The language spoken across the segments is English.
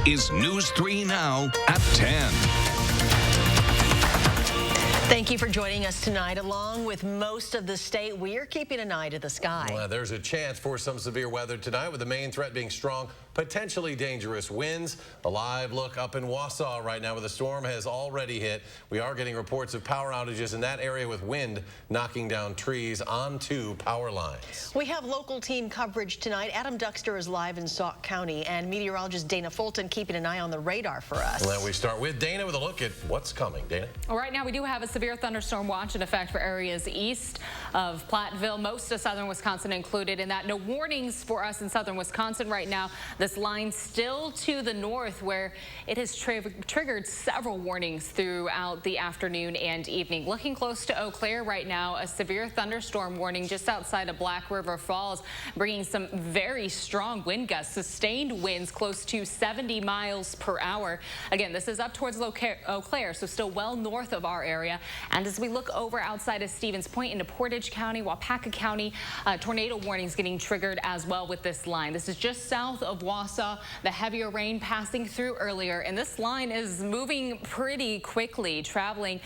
is News 3 Now at 10. Thank you for joining us tonight. Along with most of the state, we are keeping an eye to the sky. Well, there's a chance for some severe weather tonight, with the main threat being strong, potentially dangerous winds. A live look up in Wausau right now, where the storm has already hit. We are getting reports of power outages in that area, with wind knocking down trees onto power lines. We have local team coverage tonight. Adam Duxter is live in Sauk County, and meteorologist Dana Fulton keeping an eye on the radar for us. Well, we start with Dana with a look at what's coming. Dana? Well, right now we do have a severe thunderstorm watch in effect for areas east of Platteville, most of southern Wisconsin included in that. No warnings for us in southern Wisconsin right now. This line still to the north, where it has triggered several warnings throughout the afternoon and evening. Looking close to Eau Claire right now, a severe thunderstorm warning just outside of Black River Falls, bringing some very strong wind gusts, sustained winds close to 70 miles per hour. Again, this is up towards Eau Claire, so still well north of our area. And as we look over outside of Stevens Point into Portage County, Waupaca County, tornado warnings getting triggered as well with this line. This is just south of Wausau, the heavier rain passing through earlier, and this line is moving pretty quickly, traveling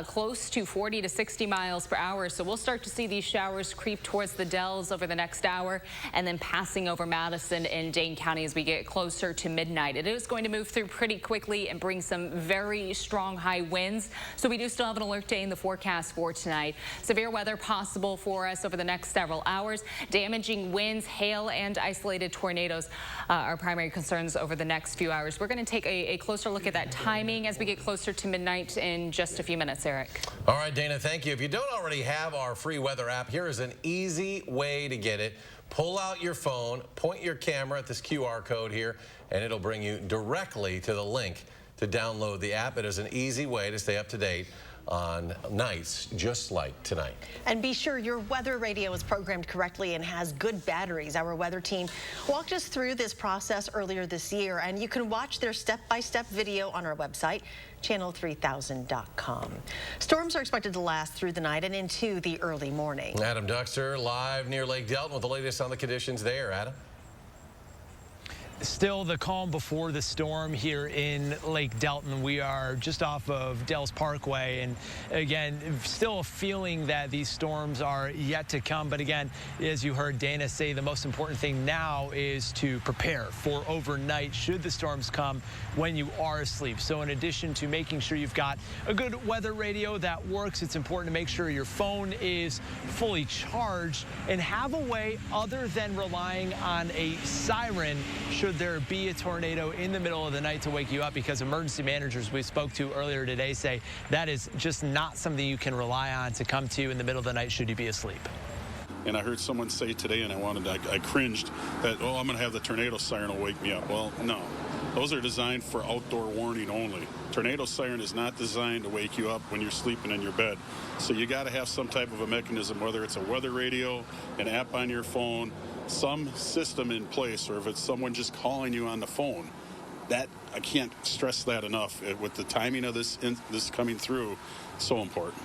close to 40 to 60 miles per hour. So we'll start to see these showers creep towards the Dells over the next hour, and then passing over Madison and Dane County as we get closer to midnight. It is going to move through pretty quickly and bring some very strong high winds. So we do still have an alert day in the forecast for tonight. Severe weather possible for us over the next several hours. Damaging winds, hail, and isolated tornadoes are primary concerns over the next few hours. We're going to take a closer look at that timing as we get closer to midnight in just a few minutes, Eric. All right, Dana, thank you. If you don't already have our free weather app, here is an easy way to get it. Pull out your phone, point your camera at this QR code here, and it'll bring you directly to the link to download the app. It is an easy way to stay up to date on nights just like tonight. And be sure your weather radio is programmed correctly and has good batteries. Our weather team walked us through this process earlier this year, and you can watch their step-by-step video on our website, channel3000.com. Storms are expected to last through the night and into the early morning. Adam Duxter live near Lake Delton with the latest on the conditions there. Adam? Still the calm before the storm here in Lake Delton. We are just off of Dells Parkway, and again, still a feeling that these storms are yet to come. But again, as you heard Dana say, the most important thing now is to prepare for overnight should the storms come when you are asleep. So in addition to making sure you've got a good weather radio that works, it's important to make sure your phone is fully charged and have a way other than relying on a siren should there be a tornado in the middle of the night to wake you up, because emergency managers we spoke to earlier today say that is just not something you can rely on to come to in the middle of the night should you be asleep. And I heard someone say today, and I cringed, that, oh, I'm going to have the tornado siren will wake me up. Well, no. Those are designed for outdoor warning only. Tornado siren is not designed to wake you up when you're sleeping in your bed. So you got to have some type of a mechanism, whether it's a weather radio, an app on your phone, some system in place, or if it's someone just calling you on the phone. That, I can't stress that enough. With the timing of this coming through, so important.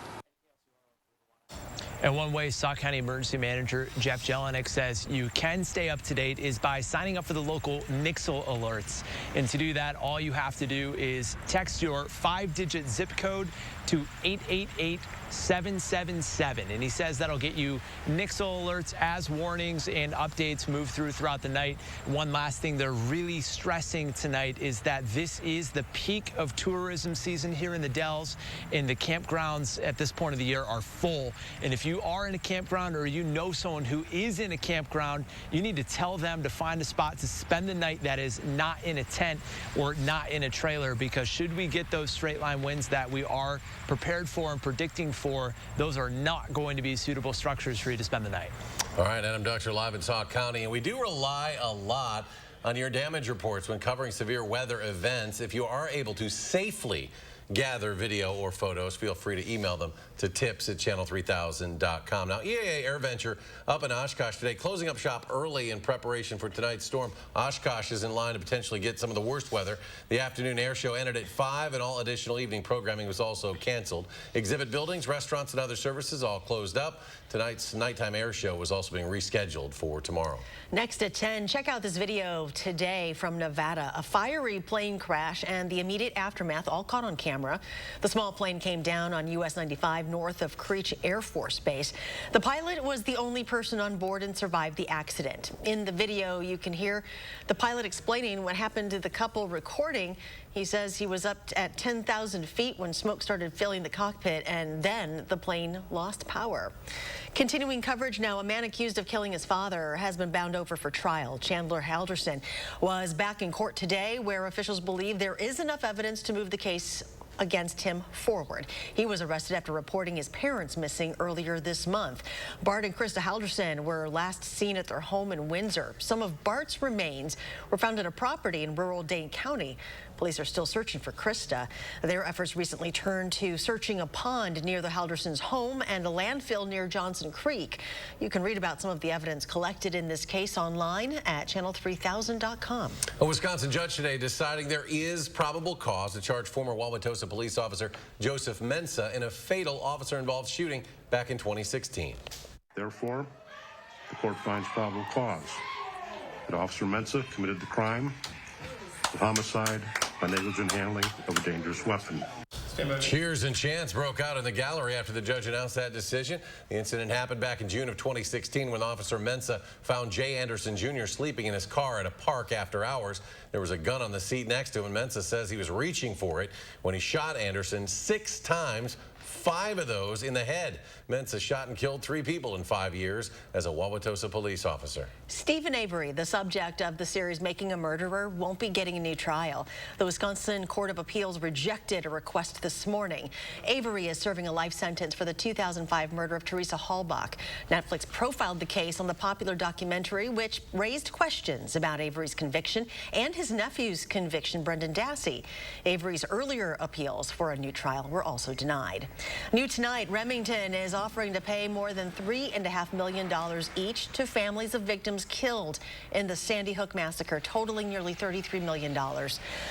And one way Sauk County Emergency Manager Jeff Jelinek says you can stay up to date is by signing up for the local Nixle alerts. And to do that, all you have to do is text your 5-digit zip code to 888-777. And he says that'll get you Nixle alerts as warnings and updates move throughout the night. One last thing they're really stressing tonight is that this is the peak of tourism season here in the Dells, and the campgrounds at this point of the year are full. And if you are in a campground or you know someone who is in a campground, you need to tell them to find a spot to spend the night that is not in a tent or not in a trailer, because should we get those straight line winds that we are prepared for and predicting for, those are not going to be suitable structures for you to spend the night. All right, Adam Duxter live in Sauk County, and we do rely a lot on your damage reports when covering severe weather events. If you are able to safely gather video or photos, feel free to email them to tips@channel3000.com. Now, EAA AirVenture up in Oshkosh today, closing up shop early in preparation for tonight's storm. Oshkosh is in line to potentially get some of the worst weather. The afternoon air show ended at 5, and all additional evening programming was also canceled. Exhibit buildings, restaurants, and other services all closed up. Tonight's nighttime air show was also being rescheduled for tomorrow. Next at 10, check out this video today from Nevada. A fiery plane crash and the immediate aftermath all caught on camera. The small plane came down on US 95 north of Creech Air Force Base. The pilot was the only person on board and survived the accident. In the video, you can hear the pilot explaining what happened to the couple recording. He says he was up at 10,000 feet when smoke started filling the cockpit, and then the plane lost power. Continuing coverage now, a man accused of killing his father has been bound over for trial. Chandler Halderson was back in court today, where officials believe there is enough evidence to move the case against him forward. He was arrested after reporting his parents missing earlier this month. Bart and Krista Halderson were last seen at their home in Windsor. Some of Bart's remains were found at a property in rural Dane County. Police are still searching for Krista. Their efforts recently turned to searching a pond near the Haldersons' home and a landfill near Johnson Creek. You can read about some of the evidence collected in this case online at channel3000.com. A Wisconsin judge today deciding there is probable cause to charge former Wauwatosa police officer Joseph Mensah in a fatal officer-involved shooting back in 2016. Therefore, the court finds probable cause that Officer Mensah committed the crime of homicide by negligent handling of a dangerous weapon. Cheers and chants broke out in the gallery after the judge announced that decision. The incident happened back in June of 2016 when Officer Mensah found Jay Anderson Jr. sleeping in his car at a park after hours. There was a gun on the seat next to him, and Mensah says he was reaching for it when he shot Anderson 6 times, 5 of those in the head. Mensah shot and killed 3 people in 5 years as a Wauwatosa police officer. Stephen Avery, the subject of the series Making a Murderer, won't be getting a new trial. The Wisconsin Court of Appeals rejected a request this morning. Avery is serving a life sentence for the 2005 murder of Teresa Halbach. Netflix profiled the case on the popular documentary, which raised questions about Avery's conviction and his nephew's conviction, Brendan Dassey. Avery's earlier appeals for a new trial were also denied. New tonight, Remington is offering to pay more than $3.5 million each to families of victims killed in the Sandy Hook massacre, totaling nearly $33 million.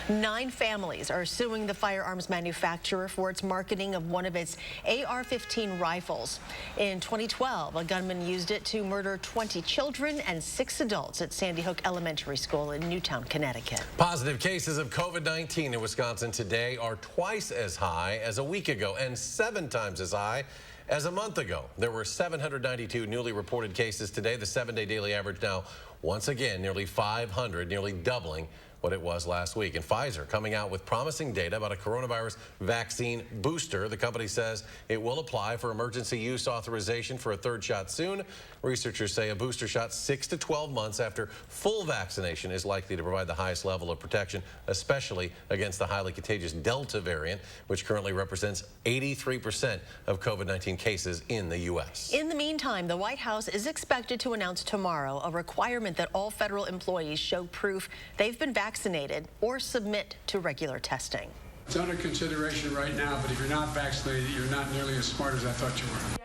9 families are suing the firearms manufacturer for its marketing of one of its AR-15 rifles. In 2012, a gunman used it to murder 20 children and 6 adults at Sandy Hook Elementary School in Newtown, Connecticut. Positive cases of COVID-19 in Wisconsin today are twice as high as a week ago and 7 times as high as a month ago. There were 792 newly reported cases today. The 7-day daily average now once again nearly 500, nearly doubling what it was last week. And Pfizer coming out with promising data about a coronavirus vaccine booster. The company says it will apply for emergency use authorization for a 3rd shot soon. Researchers say a booster shot 6 to 12 months after full vaccination is likely to provide the highest level of protection, especially against the highly contagious Delta variant, which currently represents 83% of COVID-19 cases in the U.S. In the meantime, the White House is expected to announce tomorrow a requirement that all federal employees show proof they've been vaccinated or submit to regular testing. It's under consideration right now, but if you're not vaccinated, you're not nearly as smart as I thought you were.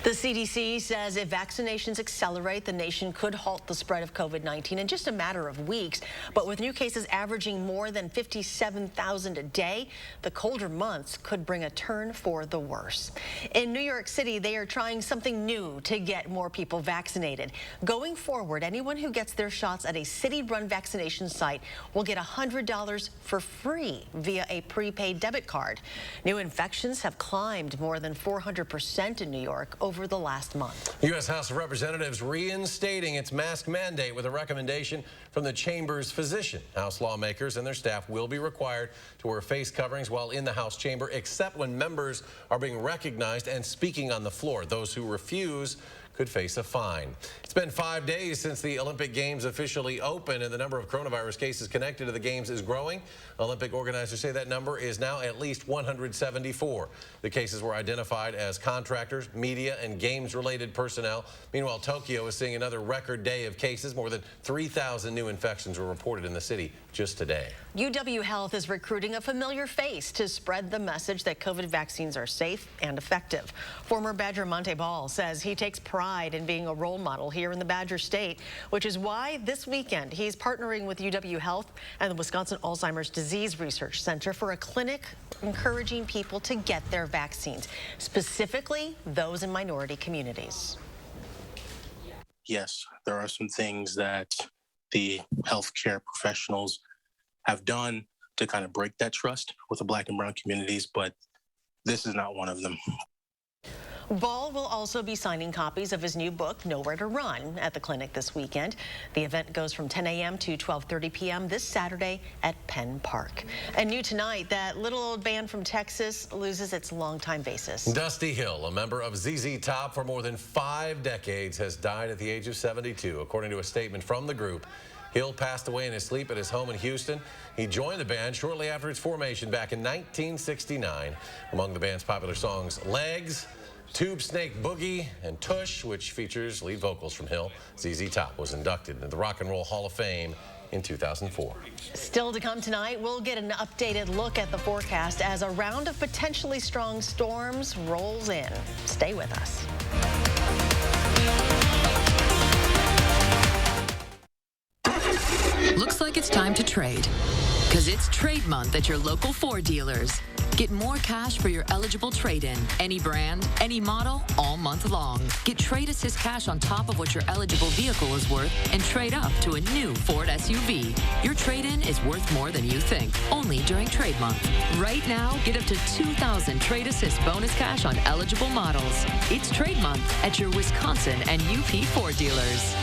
The CDC says if vaccinations accelerate, the nation could halt the spread of COVID-19 in just a matter of weeks. But with new cases averaging more than 57,000 a day, the colder months could bring a turn for the worse. In New York City, they are trying something new to get more people vaccinated. Going forward, anyone who gets their shots at a city-run vaccination site will get $100 for free via a prepaid debit card. New infections have climbed more than 400% in New York over the last month. U.S. House of Representatives reinstating its mask mandate with a recommendation from the chamber's physician. House lawmakers and their staff will be required to wear face coverings while in the House chamber, except when members are being recognized and speaking on the floor. Those who refuse could face a fine. It's been 5 days since the Olympic Games officially opened, and the number of coronavirus cases connected to the Games is growing. Olympic organizers say that number is now at least 174. The cases were identified as contractors, media, and Games-related personnel. Meanwhile, Tokyo is seeing another record day of cases. More than 3,000 new infections were reported in the city just today. UW Health is recruiting a familiar face to spread the message that COVID vaccines are safe and effective. Former Badger Monte Ball says he takes pride in being a role model here in the Badger State, which is why this weekend he's partnering with UW Health and the Wisconsin Alzheimer's Disease Research Center for a clinic encouraging people to get their vaccines, specifically those in minority communities. Yes, there are some things that the healthcare professionals have done to kind of break that trust with the Black and brown communities, but this is not one of them. Ball will also be signing copies of his new book, Nowhere to Run, at the clinic this weekend. The event goes from 10 a.m. to 12:30 p.m. this Saturday at Penn Park. And new tonight, that little old band from Texas loses its longtime bassist. Dusty Hill, a member of ZZ Top for more than 5 decades, has died at the age of 72. According to a statement from the group, Hill passed away in his sleep at his home in Houston. He joined the band shortly after its formation back in 1969. Among the band's popular songs, Legs, Tube Snake Boogie, and Tush, which features lead vocals from Hill. ZZ Top was inducted into the Rock and Roll Hall of Fame in 2004. Still to come tonight, we'll get an updated look at the forecast as a round of potentially strong storms rolls in. Stay with us. Looks like it's time to trade, because it's trade month at your local Ford dealers. Get more cash for your eligible trade-in. Any brand, any model, all month long. Get Trade Assist cash on top of what your eligible vehicle is worth and trade up to a new Ford SUV. Your trade-in is worth more than you think, only during trade month. Right now, get up to $2,000 Trade Assist bonus cash on eligible models. It's trade month at your Wisconsin and UP Ford dealers.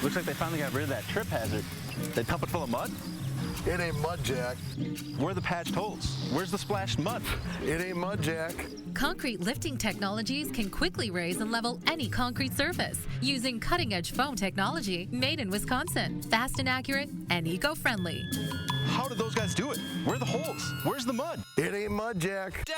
Looks like they finally got rid of that trip hazard. They pump it full of mud? It ain't mud, Jack. Where are the patched holes? Where's the splashed mud? It ain't mud, Jack. Concrete lifting technologies can quickly raise and level any concrete surface using cutting-edge foam technology made in Wisconsin. Fast and accurate and eco-friendly. How did those guys do it? Where are the holes? Where's the mud? It ain't mud, Jack.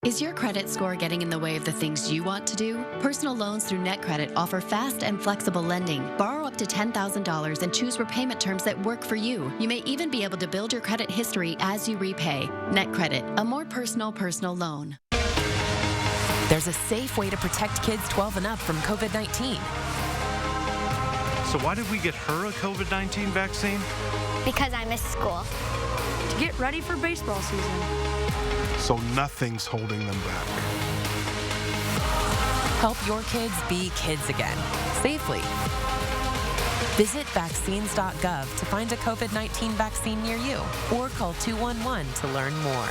Is your credit score getting in the way of the things you want to do? Personal loans through NetCredit offer fast and flexible lending. Borrow up to $10,000 and choose repayment terms that work for you. You may even be able to build your credit history as you repay. NetCredit, a more personal loan. There's a safe way to protect kids 12 and up from COVID-19. So why did we get her a COVID-19 vaccine? Because I missed school. To get ready for baseball season. So nothing's holding them back. Help your kids be kids again, safely. Visit vaccines.gov to find a COVID-19 vaccine near you, or call 211 to learn more.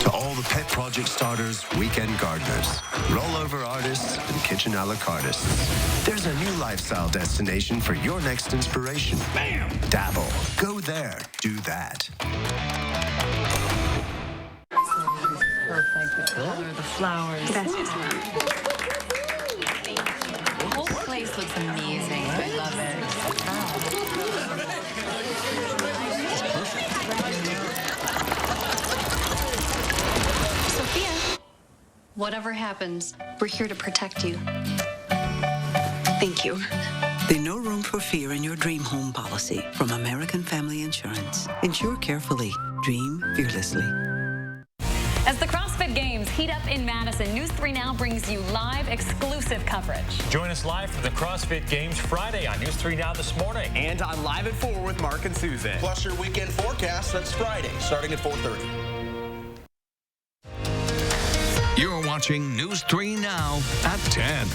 To all the pet project starters, weekend gardeners, rollover artists, and kitchen a la cartists, there's a new lifestyle destination for your next inspiration. Bam! Dabble. Go there. Do that. Perfect. The color of the flowers. The whole place looks amazing. I love it. Sophia, whatever happens, we're here to protect you. Thank you. There's no room for fear in your dream home policy from American Family Insurance. Insure carefully. Dream fearlessly. As the CrossFit Games heat up in Madison, News 3 Now brings you live exclusive coverage. Join us live for the CrossFit Games Friday on News 3 Now this morning. And on Live at 4 with Mark and Susan. Plus your weekend forecast, that's Friday, starting at 4:30. You're watching News 3 Now at 10.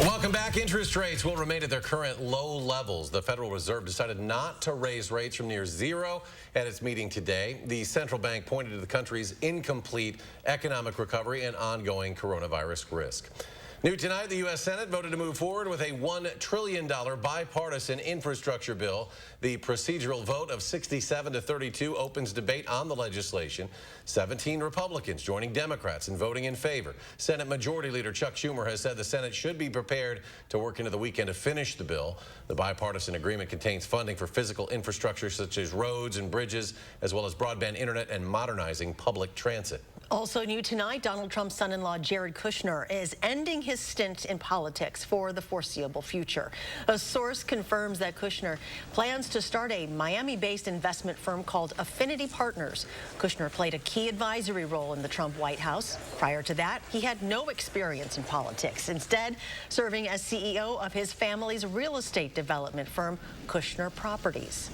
Welcome back. Interest rates will remain at their current low levels. The Federal Reserve decided not to raise rates from near zero at its meeting today. The central bank pointed to the country's incomplete economic recovery and ongoing coronavirus risk. New tonight, the U.S. Senate voted to move forward with a $1 trillion bipartisan infrastructure bill. The procedural vote of 67 to 32 opens debate on the legislation. 17 Republicans joining Democrats in voting in favor. Senate Majority Leader Chuck Schumer has said the Senate should be prepared to work into the weekend to finish the bill. The bipartisan agreement contains funding for physical infrastructure such as roads and bridges, as well as broadband internet and modernizing public transit. Also new tonight, Donald Trump's son-in-law Jared Kushner is ending his stint in politics for the foreseeable future. A source confirms that Kushner plans to start a Miami-based investment firm called Affinity Partners. Kushner played a key advisory role in the Trump White House. Prior to that, he had no experience in politics, instead serving as CEO of his family's real estate development firm, Kushner Properties.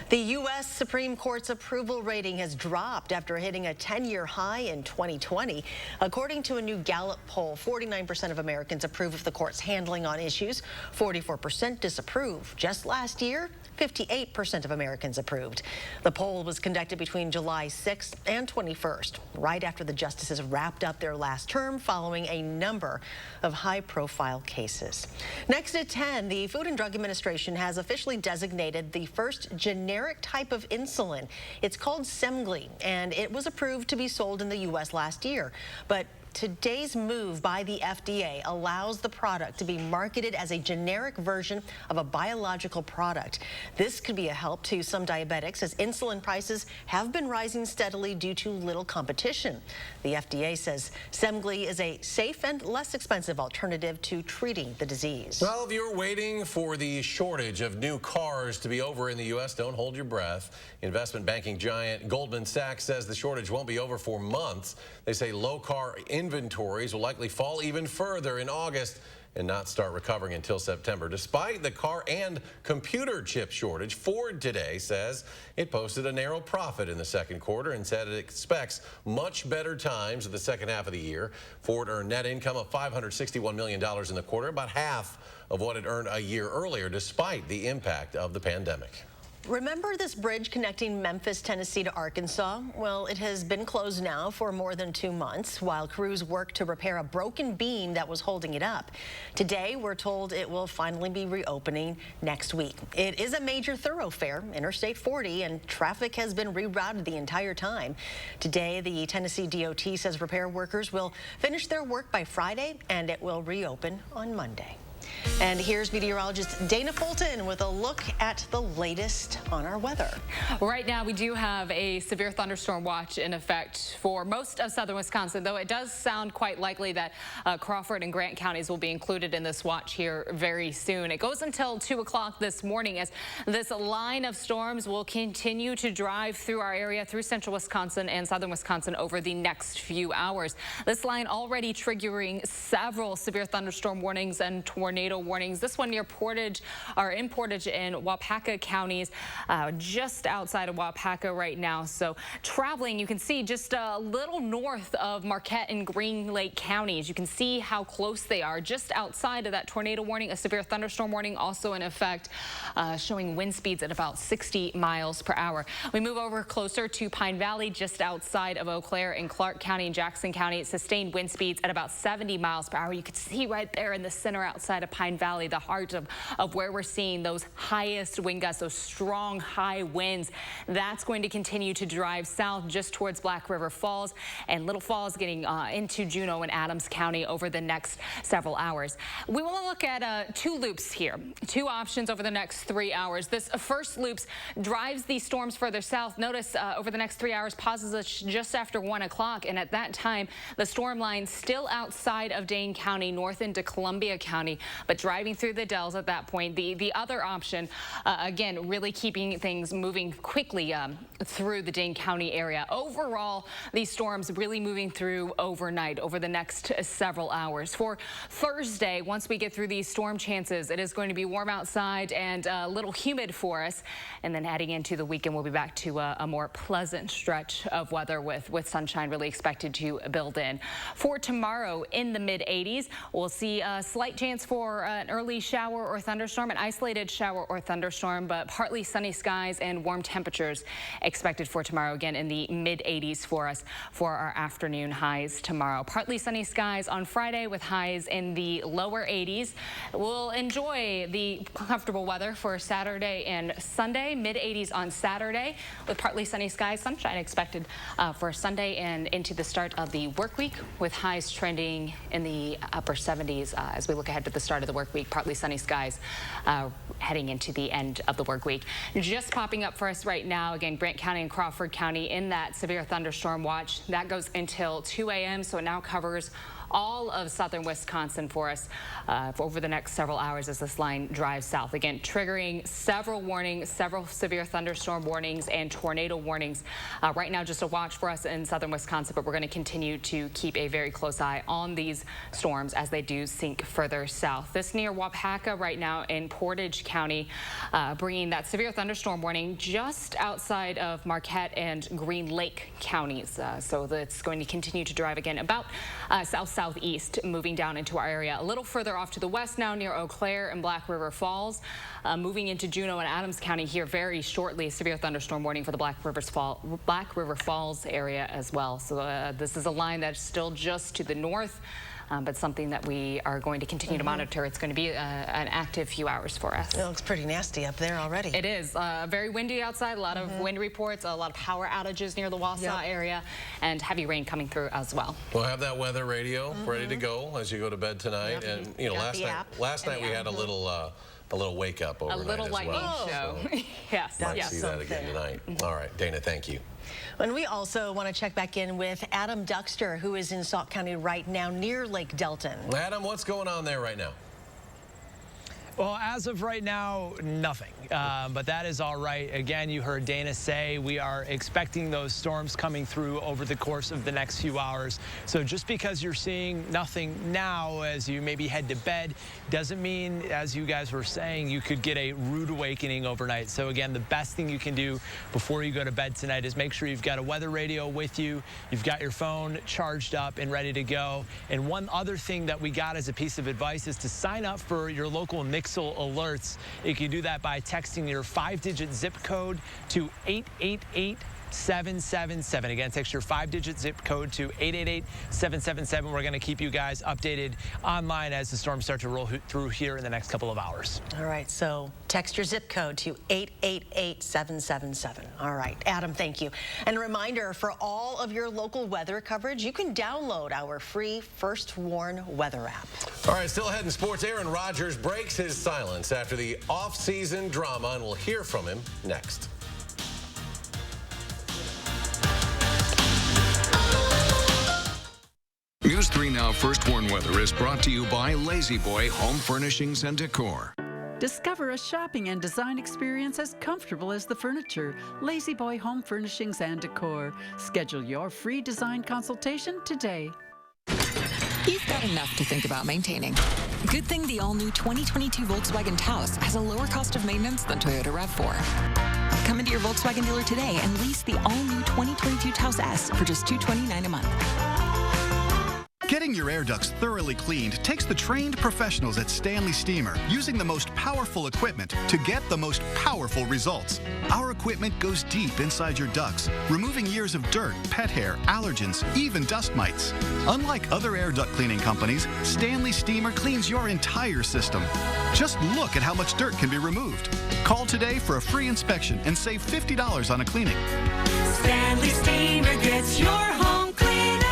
The U.S. Supreme Court's approval rating has dropped after hitting a 10-year high in 2020. According to a new Gallup poll, 49% of Americans approve of the court's handling on issues, 44% disapprove. Just last year, 58% of Americans approved. The poll was conducted between July 6th and 21st, right after the justices wrapped up their last term following a number of high-profile cases. Next at 10, the Food and Drug Administration has officially designated the first generic type of insulin. It's called Semglee, and it was approved to be sold in the U.S. last year. But today's move by the FDA allows the product to be marketed as a generic version of a biological product. This could be a help to some diabetics as insulin prices have been rising steadily due to little competition. The FDA says Semglee is a safe and less expensive alternative to treating the disease. Well, if you're waiting for the shortage of new cars to be over in the U.S., don't hold your breath. Investment banking giant Goldman Sachs says the shortage won't be over for months. They say low car inventories will likely fall even further in August and not start recovering until September. Despite the car and computer chip shortage, Ford today says it posted a narrow profit in the second quarter and said it expects much better times in the second half of the year. Ford earned net income of $561 million in the quarter, about half of what it earned a year earlier, despite the impact of the pandemic. Remember this bridge connecting Memphis, Tennessee to Arkansas? Well, it has been closed now for more than 2 months while crews work to repair a broken beam that was holding it up. Today, we're told it will finally be reopening next week. It is a major thoroughfare, Interstate 40, and traffic has been rerouted the entire time. Today, the Tennessee DOT says repair workers will finish their work by Friday and it will reopen on Monday. And here's meteorologist Dana Fulton with a look at the latest on our weather. Right now, we do have a severe thunderstorm watch in effect for most of southern Wisconsin, though it does sound quite likely that Crawford and Grant counties will be included in this watch here very soon. It goes until 2 o'clock this morning as this line of storms will continue to drive through our area, through central Wisconsin and southern Wisconsin over the next few hours. This line already triggering several severe thunderstorm warnings and tornado warnings. This one near Portage, or in Portage and Waupaca counties, just outside of Waupaca right now. So traveling, you can see just a little north of Marquette and Green Lake counties. You can see how close they are just outside of that tornado warning. A severe thunderstorm warning also in effect, showing wind speeds at about 60 miles per hour. We move over closer to Pine Valley, just outside of Eau Claire in Clark County and Jackson County. Sustained wind speeds at about 70 miles per hour. You can see right there in the center outside of Pine Valley, the heart of where we're seeing those highest wind gusts, those strong high winds. That's going to continue to drive south just towards Black River Falls and Little Falls, getting into Juneau and Adams County over the next several hours. We will look at 2 loops here, 2 options over the next 3 hours. This first loop drives these storms further south. Notice over the next 3 hours pauses us just after 1 o'clock, and at that time the storm line still outside of Dane County, north into Columbia County, but driving through the Dells at that point. The other option, again, really keeping things moving quickly through the Dane County area. Overall, these storms really moving through overnight over the next several hours. For Thursday, once we get through these storm chances, it is going to be warm outside and a little humid for us. And then heading into the weekend, we'll be back to a more pleasant stretch of weather with sunshine really expected to build in. For tomorrow, in the mid-80s, we'll see a slight chance for for an early shower or thunderstorm, an isolated shower or thunderstorm, but partly sunny skies and warm temperatures expected for tomorrow. Again, in the mid-80s for us for our afternoon highs tomorrow. Partly sunny skies on Friday with highs in the lower 80s. We'll enjoy the comfortable weather for Saturday and Sunday. Mid-80s on Saturday with partly sunny skies. Sunshine expected for Sunday and into the start of the work week with highs trending in the upper 70s as we look ahead to the start of the work week. Partly sunny skies heading into the end of the work week. Just popping up for us right now, again, Grant County and Crawford County in that severe thunderstorm watch. That goes until 2 a.m. so it now covers all of southern Wisconsin for us over the next several hours as this line drives south. Again, triggering several warnings, several severe thunderstorm warnings and tornado warnings. Right now, just a watch for us in southern Wisconsin, but we're going to continue to keep a very close eye on these storms as they do sink further south. This near Wapaka right now in Portage County, bringing that severe thunderstorm warning just outside of Marquette and Green Lake counties. So that's going to continue to drive again about southeast, moving down into our area. A little further off to the west now near Eau Claire and Black River Falls. Moving into Juneau and Adams County here very shortly. Severe thunderstorm warning for the Black River Falls area as well. So this is a line that's still just to the north. But something that we are going to continue to monitor. It's going to be an active few hours for us. It looks pretty nasty up there already. It is. Very windy outside, a lot of wind reports, a lot of power outages near the Wausau area, and heavy rain coming through as well. We'll have that weather radio ready to go as you go to bed tonight. And you know, last night we had a little wake up overnight a little lightning show. So yes. Might see that again tonight. All right, Dana, thank you. And we also want to check back in with Adam Duxter, who is in Sauk County right now near Lake Delton. Adam, what's going on there right now? Well, as of right now, nothing. But that is all right. Again, you heard Dana say we are expecting those storms coming through over the course of the next few hours. So just because you're seeing nothing now as you maybe head to bed doesn't mean, as you guys were saying, you could get a rude awakening overnight. So again, the best thing you can do before you go to bed tonight is make sure you've got a weather radio with you, you've got your phone charged up and ready to go. And one other thing that we got as a piece of advice is to sign up for your local Nixle alerts. You can do that by texting your 5-digit zip code to 888-777. Again, text your 5-digit zip code to 888-777. We're going to keep you guys updated online as the storms start to roll through here in the next couple of hours. All right, so text your zip code to 888-777. All right, Adam, thank you. And a reminder, for all of your local weather coverage, you can download our free First Warn weather app. All right, still ahead in sports, Aaron Rodgers breaks his silence after the off-season drama, and we'll hear from him next. News 3 Now First Warn Weather is brought to you by Lazy Boy Home Furnishings and Decor. Discover a shopping and design experience as comfortable as the furniture. Lazy Boy Home Furnishings and Decor. Schedule your free design consultation today. You've got enough to think about maintaining. Good thing the all-new 2022 Volkswagen Taos has a lower cost of maintenance than Toyota RAV4. Come into your Volkswagen dealer today and lease the all-new 2022 Taos S for just $229 a month. Getting your air ducts thoroughly cleaned takes the trained professionals at Stanley Steamer using the most powerful equipment to get the most powerful results. Our equipment goes deep inside your ducts, removing years of dirt, pet hair, allergens, even dust mites. Unlike other air duct cleaning companies, Stanley Steamer cleans your entire system. Just look at how much dirt can be removed. Call today for a free inspection and save $50 on a cleaning. Stanley Steamer gets your home cleaner.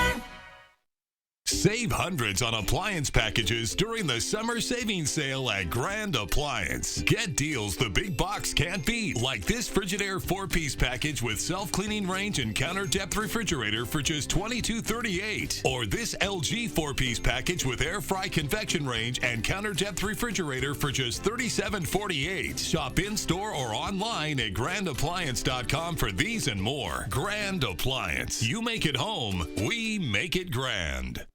Save hundreds on appliance packages during the summer savings sale at Grand Appliance. Get deals the big box can't beat, like this Frigidaire 4-piece package with self-cleaning range and counter depth refrigerator for just $22.38. Or this LG 4-piece package with air fry convection range and counter depth refrigerator for just $37.48. Shop in-store or online at grandappliance.com for these and more. Grand Appliance. You make it home, we make it grand.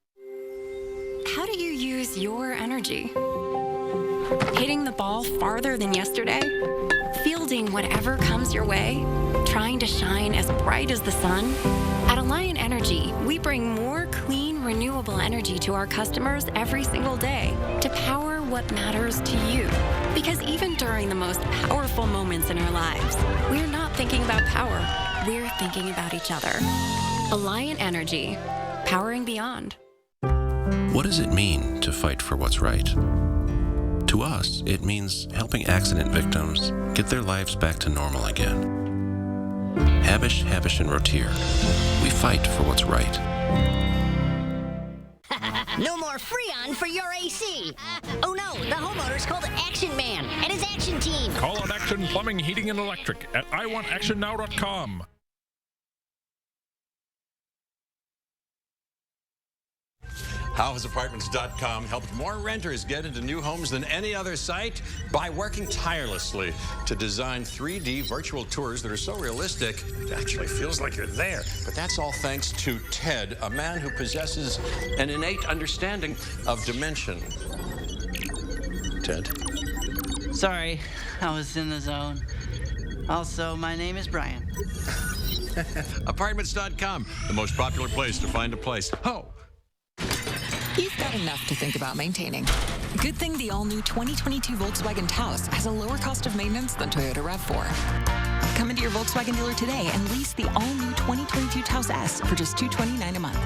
How do you use your energy? Hitting the ball farther than yesterday? Fielding whatever comes your way? Trying to shine as bright as the sun? At Alliant Energy, we bring more clean, renewable energy to our customers every single day to power what matters to you. Because even during the most powerful moments in our lives, we're not thinking about power, we're thinking about each other. Alliant Energy, powering beyond. What does it mean to fight for what's right? To us, it means helping accident victims get their lives back to normal again. Habish, and Rotier, we fight for what's right. No more Freon for your AC. Oh no, the homeowner's called Action Man and his action team. Call on Action Plumbing, Heating, and Electric at iwantactionnow.com. HowHasApartments.com helped more renters get into new homes than any other site by working tirelessly to design 3D virtual tours that are so realistic, it actually feels like you're there. But that's all thanks to Ted, a man who possesses an innate understanding of dimension. Ted? Sorry, I was in the zone. Also, my name is Brian. Apartments.com, the most popular place to find a place. Oh! You've got enough to think about maintaining. Good thing the all-new 2022 Volkswagen Taos has a lower cost of maintenance than Toyota RAV4. Come into your Volkswagen dealer today and lease the all-new 2022 Taos S for just $229 a month.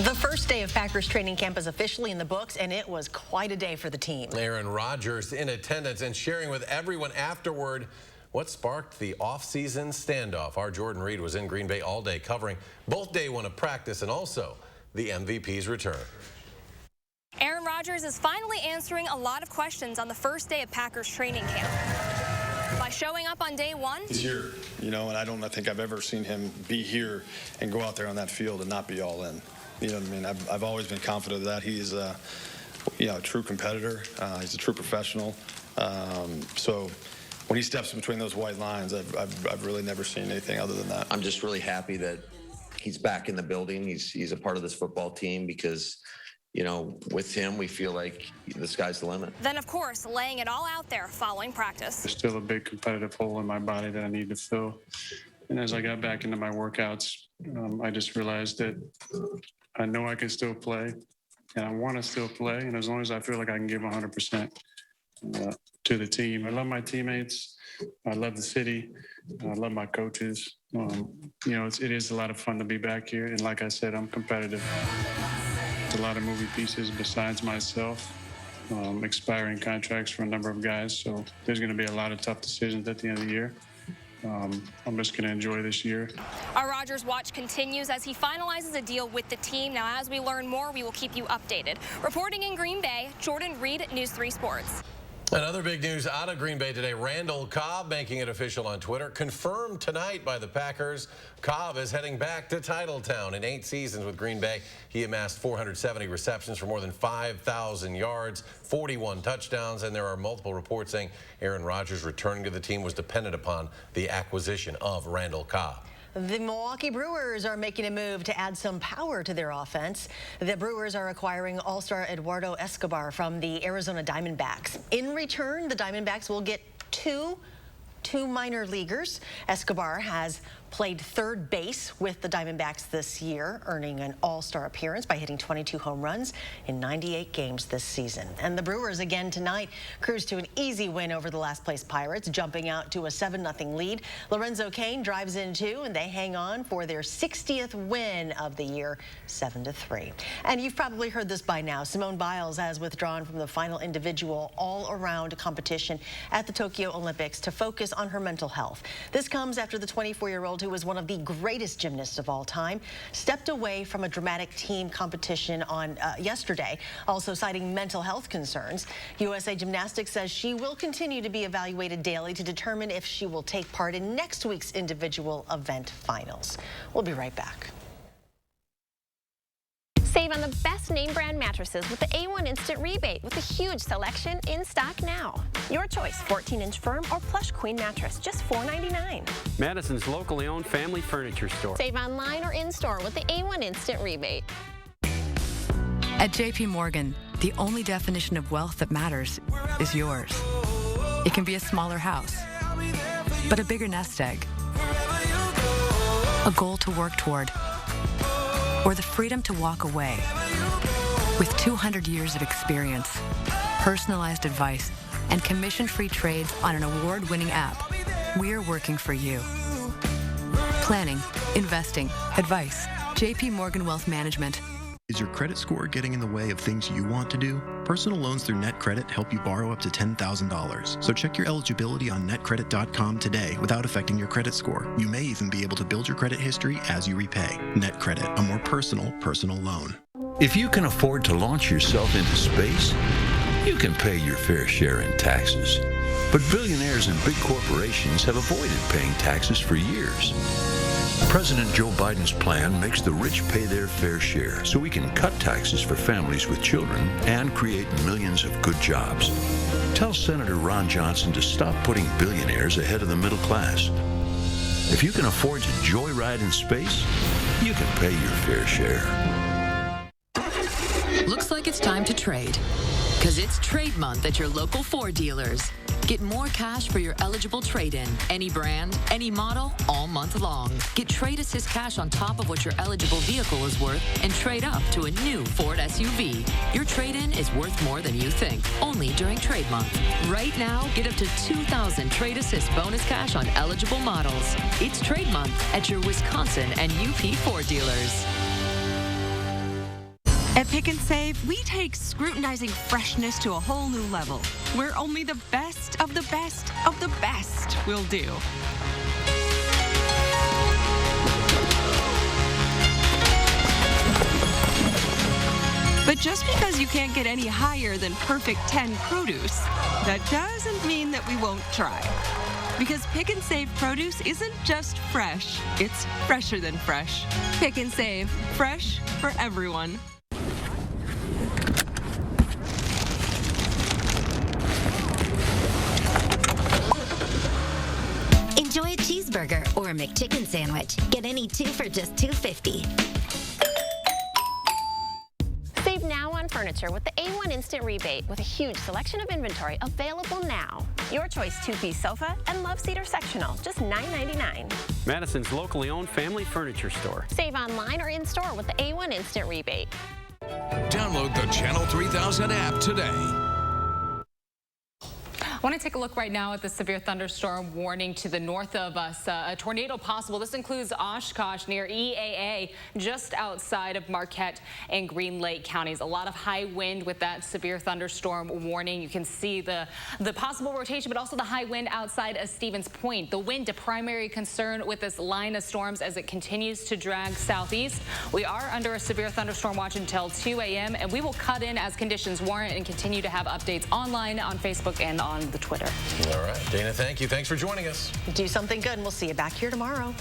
The first day of Packers training camp is officially in the books, and it was quite a day for the team. Aaron Rodgers in attendance and sharing with everyone afterward what sparked the off-season standoff. Our Jordan Reed was in Green Bay all day covering both day one of practice and also the MVP's return. Aaron Rodgers is finally answering a lot of questions on the first day of Packers training camp. By showing up on day one, he's here, and I think I've ever seen him be here and go out there on that field and not be all in. You know what I mean? I've always been confident of that. He's a true competitor. He's a true professional. So when he steps in between those white lines, I've really never seen anything other than that. I'm just really happy that he's back in the building. He's a part of this football team because, with him, we feel like the sky's the limit. Then, of course, laying it all out there following practice. There's still a big competitive hole in my body that I need to fill. And as I got back into my workouts, I just realized that I know I can still play, and I want to still play. And as long as I feel like I can give 100%. To the team. I love my teammates. I love the city. I love my coaches. It is a lot of fun to be back here. And like I said, I'm competitive. There's a lot of moving pieces besides myself, expiring contracts for a number of guys. So there's going to be a lot of tough decisions at the end of the year. I'm just going to enjoy this year. Our Rodgers watch continues as he finalizes a deal with the team. Now, as we learn more, we will keep you updated. Reporting in Green Bay, Jordan Reed, News 3 Sports. Another big news out of Green Bay today. Randall Cobb making it official on Twitter. Confirmed tonight by the Packers. Cobb is heading back to Titletown. In 8 seasons with Green Bay, he amassed 470 receptions for more than 5,000 yards, 41 touchdowns, and there are multiple reports saying Aaron Rodgers returning to the team was dependent upon the acquisition of Randall Cobb. The Milwaukee Brewers are making a move to add some power to their offense. The Brewers are acquiring all-star Eduardo Escobar from the Arizona Diamondbacks. In return, the Diamondbacks will get two minor leaguers. Escobar has played third base with the Diamondbacks this year, earning an all-star appearance by hitting 22 home runs in 98 games this season. And the Brewers again tonight cruised to an easy win over the last-place Pirates, jumping out to a 7-0 lead. Lorenzo Cain drives in two, and they hang on for their 60th win of the year, 7-3. And you've probably heard this by now. Simone Biles has withdrawn from the final individual all-around competition at the Tokyo Olympics to focus on her mental health. This comes after the 24-year-old, who was one of the greatest gymnasts of all time, stepped away from a dramatic team competition on yesterday, also citing mental health concerns. USA Gymnastics says she will continue to be evaluated daily to determine if she will take part in next week's individual event finals. We'll be right back. Save on the best name brand mattresses with the A1 Instant Rebate with a huge selection in stock now. Your choice, 14-inch firm or plush queen mattress, just $4.99. Madison's locally owned family furniture store. Save online or in-store with the A1 Instant Rebate. At JP Morgan, the only definition of wealth that matters is yours. It can be a smaller house but a bigger nest egg, a goal to work toward, or the freedom to walk away. With 200 years of experience, personalized advice, and commission-free trades on an award-winning app, we're working for you. Planning, investing, advice. JP Morgan Wealth Management. Is your credit score getting in the way of things you want to do? Personal loans through NetCredit help you borrow up to $10,000. So check your eligibility on netcredit.com today without affecting your credit score. You may even be able to build your credit history as you repay. NetCredit, a more personal loan. If you can afford to launch yourself into space, you can pay your fair share in taxes. But billionaires and big corporations have avoided paying taxes for years. President Joe Biden's plan makes the rich pay their fair share so we can cut taxes for families with children and create millions of good jobs. Tell Senator Ron Johnson to stop putting billionaires ahead of the middle class. If you can afford to joyride in space, you can pay your fair share. Looks like it's time to trade. Because it's trade month at your local Ford dealers. Get more cash for your eligible trade-in. Any brand, any model, all month long. Get Trade Assist cash on top of what your eligible vehicle is worth and trade up to a new Ford SUV. Your trade-in is worth more than you think, only during trade month. Right now, get up to $2,000 Trade Assist bonus cash on eligible models. It's trade month at your Wisconsin and UP Ford dealers. At Pick and Save, we take scrutinizing freshness to a whole new level, where only the best of the best of the best will do. But just because you can't get any higher than perfect 10 produce, that doesn't mean that we won't try. Because Pick and Save produce isn't just fresh, it's fresher than fresh. Pick and Save, fresh for everyone. Enjoy a cheeseburger or a McChicken sandwich. Get any two for just $2.50. Save now on furniture with the A1 Instant Rebate with a huge selection of inventory available now. Your choice two-piece sofa and love seater sectional, just $9.99. Madison's locally owned family furniture store. Save online or in-store with the A1 Instant Rebate. Download the Channel 3000 app today. I want to take a look right now at the severe thunderstorm warning to the north of us. A tornado possible. This includes Oshkosh near EAA, just outside of Marquette and Green Lake counties. A lot of high wind with that severe thunderstorm warning. You can see the possible rotation, but also the high wind outside of Stevens Point. The wind, a primary concern with this line of storms as it continues to drag southeast. We are under a severe thunderstorm watch until 2 a.m. and we will cut in as conditions warrant and continue to have updates online, on Facebook, and on the Twitter. All right, Dana, thank you. Thanks for joining us. Do something good, and we'll see you back here tomorrow.